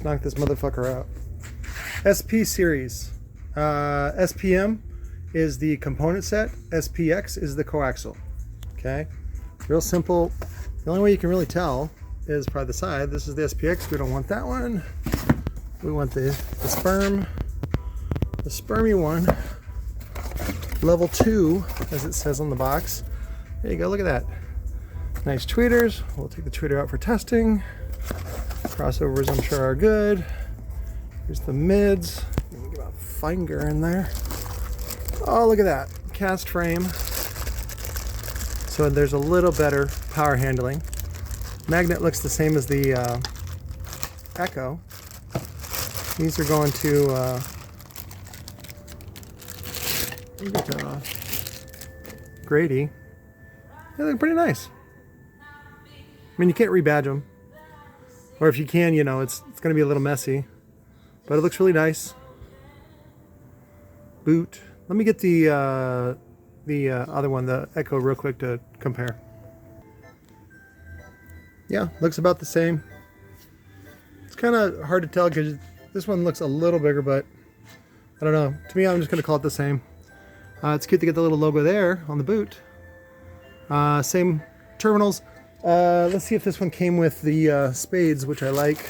knock this motherfucker out. SP series. SPM is the component set. SPX is the coaxial. Okay, real simple. The only way you can really tell is probably the side. This is the SPX. We don't want that one. We want the spermy one. Level 2, as it says on the box. There you go. Look at that. Nice tweeters. We'll take the tweeter out for testing. Crossovers, I'm sure, are good. Here's the mids. Let me get my finger in there. Oh, look at that. Cast frame. So there's a little better power handling. Magnet looks the same as the Echo. These are going to Grady. They look pretty nice. I mean, you can't rebadge them. Or if you can, you know, it's going to be a little messy. But it looks really nice. Boot. Let me get the other one, the Echo, real quick to compare. Yeah, looks about the same. It's kind of hard to tell because this one looks a little bigger, but I don't know. To me, I'm just going to call it the same. It's cute to get the little logo there on the boot. Same terminals. Let's see if this one came with the spades, which I like.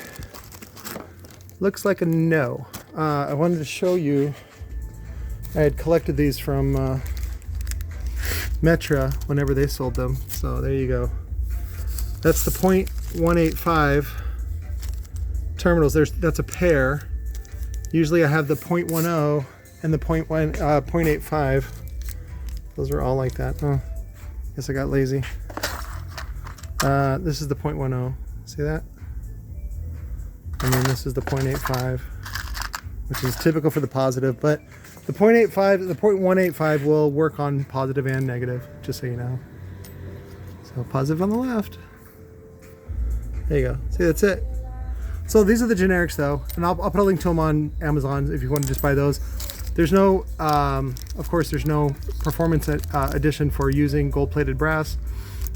Looks like a no. I wanted to show you. I had collected these from Metra whenever they sold them. So there you go. That's the .185 terminals. That's a pair. Usually I have the .10 and the .85. Those are all like that. Oh, guess I got lazy. This is the .10. See that? And then this is the .85, which is typical for the positive. But the .85, the .185 will work on positive and negative, just so you know. So positive on the left. There you go. See, that's it. So these are the generics, though, and I'll put a link to them on Amazon if you want to just buy those. There's no, of course, there's no performance edition for using gold-plated brass,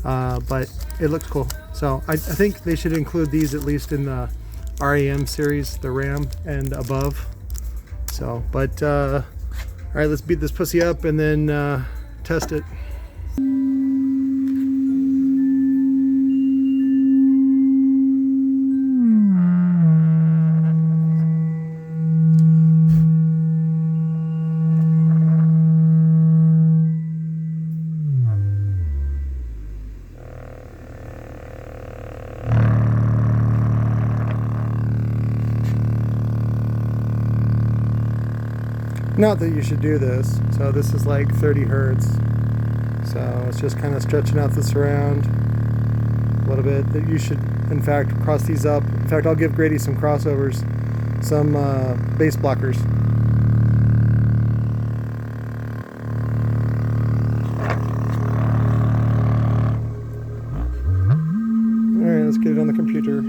but it looks cool. So I think they should include these at least in the RAM series, the RAM and above. So, but all right, let's beat this pussy up and then test it. Not that you should do this. So this is like 30 hertz. So it's just kind of stretching out the surround a little bit. That you should, in fact, cross these up. In fact, I'll give Grady some crossovers, some bass blockers. All right, let's get it on the computer.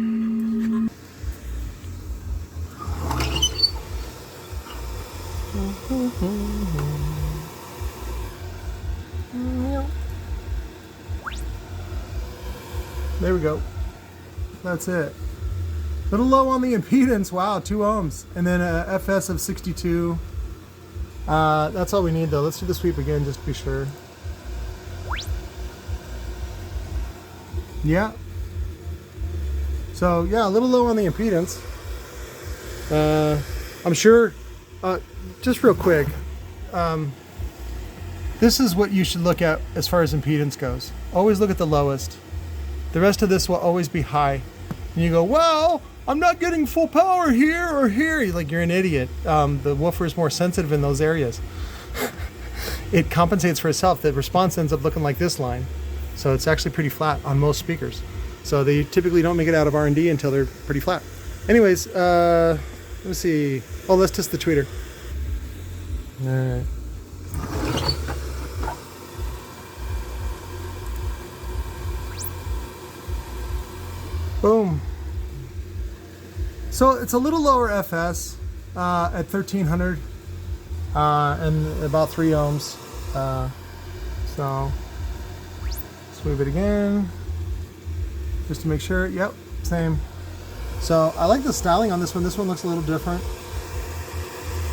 There we go. That's it. A little low on the impedance. Wow, 2 ohms. And then a FS of 62. That's all we need, though. Let's do the sweep again just to be sure. Yeah. So, yeah, a little low on the impedance. I'm sure, just real quick, this is what you should look at as far as impedance goes. Always look at the lowest. The rest of this will always be high. And you go, well, I'm not getting full power here or here. You're an idiot. The woofer is more sensitive in those areas. It compensates for itself. The response ends up looking like this line. So it's actually pretty flat on most speakers. So they typically don't make it out of R&D until they're pretty flat. Anyways, let me see. Oh, let's test the tweeter. All right. Boom. So it's a little lower FS at 1300 and about 3 ohms. So sweep it again just to make sure. Yep, same. So I like the styling on this one. This one looks a little different.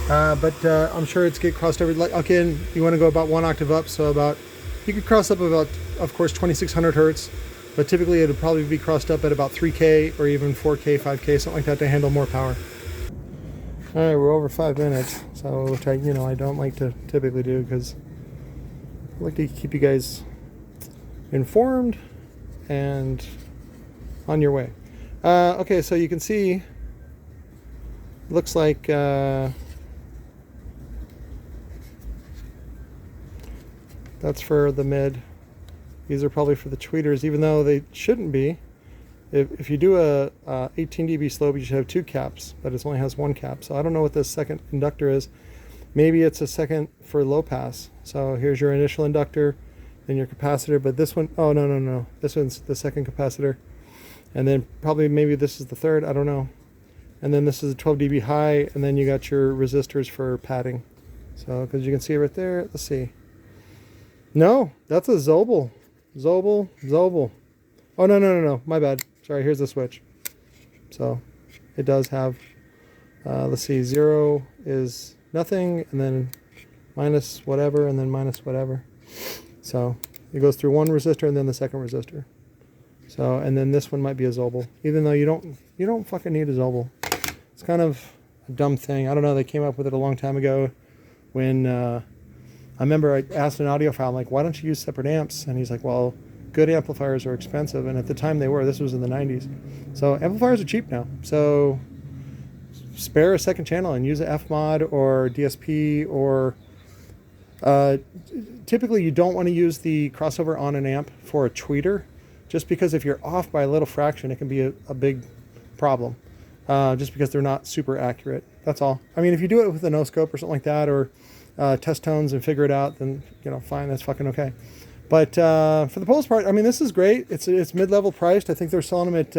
But I'm sure it's get crossed over. Like, again, you want to go about 1 octave up, so about, you could cross up about, of course, 2600 hertz, but typically it would probably be crossed up at about 3K or even 4K, 5K, something like that, to handle more power. All right, we're over 5 minutes, so which I don't like to typically do, because I like to keep you guys informed and on your way. Okay, so you can see, looks like that's for the mid. These are probably for the tweeters, even though they shouldn't be. If you do a 18 dB slope, you should have 2 caps, but it only has 1 cap. So I don't know what this second inductor is. Maybe it's a second for low pass. So here's your initial inductor, then your capacitor, but this one, oh no. This one's the second capacitor. And then probably maybe this is the third, I don't know. And then this is a 12 dB high, and then you got your resistors for padding. So, because you can see right there, let's see. No, that's a Zobel. Zobel. Oh, no, my bad. Sorry, here's the switch. So, it does have, let's see, 0 is nothing, and then minus whatever, and then minus whatever. So, it goes through one resistor and then the second resistor. So, and then this one might be a Zobel, even though you don't fucking need a Zobel. It's kind of a dumb thing. I don't know, they came up with it a long time ago when, I remember I asked an audiophile, like, why don't you use separate amps? And he's like, well, good amplifiers are expensive. And at the time they were. This was in the 90s. So amplifiers are cheap now. So spare a second channel and use an F-mod or DSP, or typically you don't want to use the crossover on an amp for a tweeter, just because if you're off by a little fraction, it can be a big problem, just because they're not super accurate. That's all. I mean, if you do it with a no-scope or something like that, or test tones and figure it out, then fine, that's fucking okay. But for the most part, I mean, this is great. It's mid-level priced. I think they're selling them at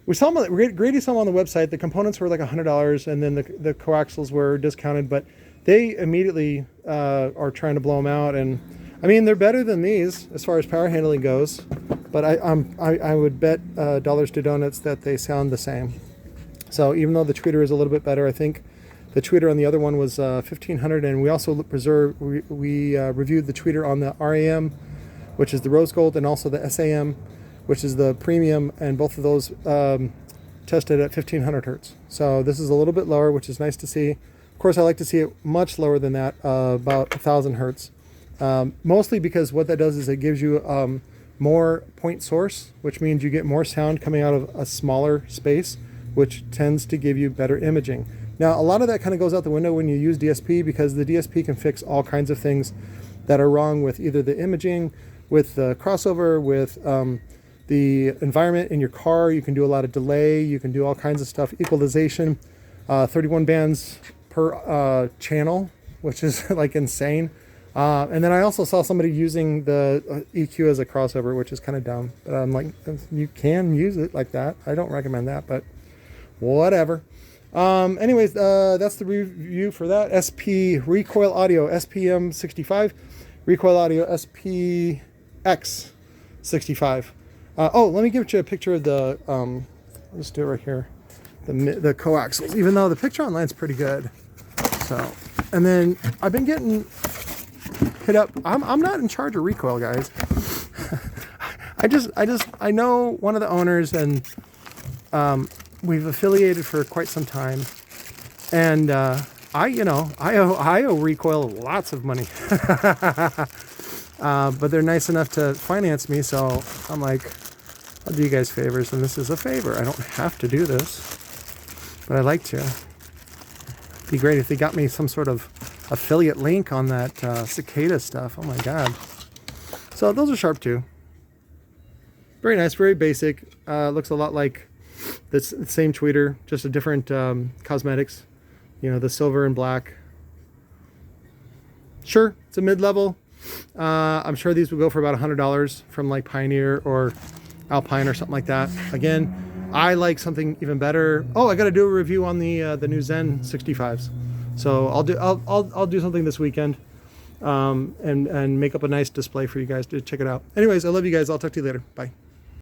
we saw them, Grady saw them on the website. The components were like $100, and then the coaxials were discounted, but they immediately are trying to blow them out. And I mean, they're better than these as far as power handling goes, but I would bet dollars to donuts that they sound the same. So even though the tweeter is a little bit better, I think the tweeter on the other one was $1,500, and we also reviewed the tweeter on the RAM, which is the rose gold, and also the SAM, which is the premium, and both of those tested at 1,500 hertz. So this is a little bit lower, which is nice to see. Of course, I like to see it much lower than that, about 1,000 hertz. Mostly because what that does is it gives you more point source, which means you get more sound coming out of a smaller space, which tends to give you better imaging. Now, a lot of that kind of goes out the window when you use DSP, because the DSP can fix all kinds of things that are wrong with either the imaging, with the crossover, with the environment in your car. You can do a lot of delay. You can do all kinds of stuff. Equalization, 31 bands per channel, which is like insane. And then I also saw somebody using the EQ as a crossover, which is kind of dumb. But I'm like, you can use it like that. I don't recommend that, but whatever. Anyways, that's the review for that. Recoil Audio SPM65, Recoil Audio SPX65. Oh, let me give you a picture of the, let's do it right here, the coaxials, even though the picture online is pretty good. So, and then I've been getting hit up. I'm not in charge of Recoil, guys. I know one of the owners, and we've affiliated for quite some time, and I owe Recoil lots of money, but they're nice enough to finance me, so I'm like, I'll do you guys favors, and this is a favor. I don't have to do this, but I'd like to. It'd be great if they got me some sort of affiliate link on that cicada stuff. Oh my god. So those are sharp too. Very nice, very basic. Looks a lot like the same tweeter, just a different cosmetics. The silver and black. Sure, it's a mid-level. I'm sure these would go for about $100 from like Pioneer or Alpine or something like that. Again, I like something even better. Oh, I got to do a review on the new Zen 65s. So I'll do something this weekend, and make up a nice display for you guys to check it out. Anyways, I love you guys. I'll talk to you later. Bye.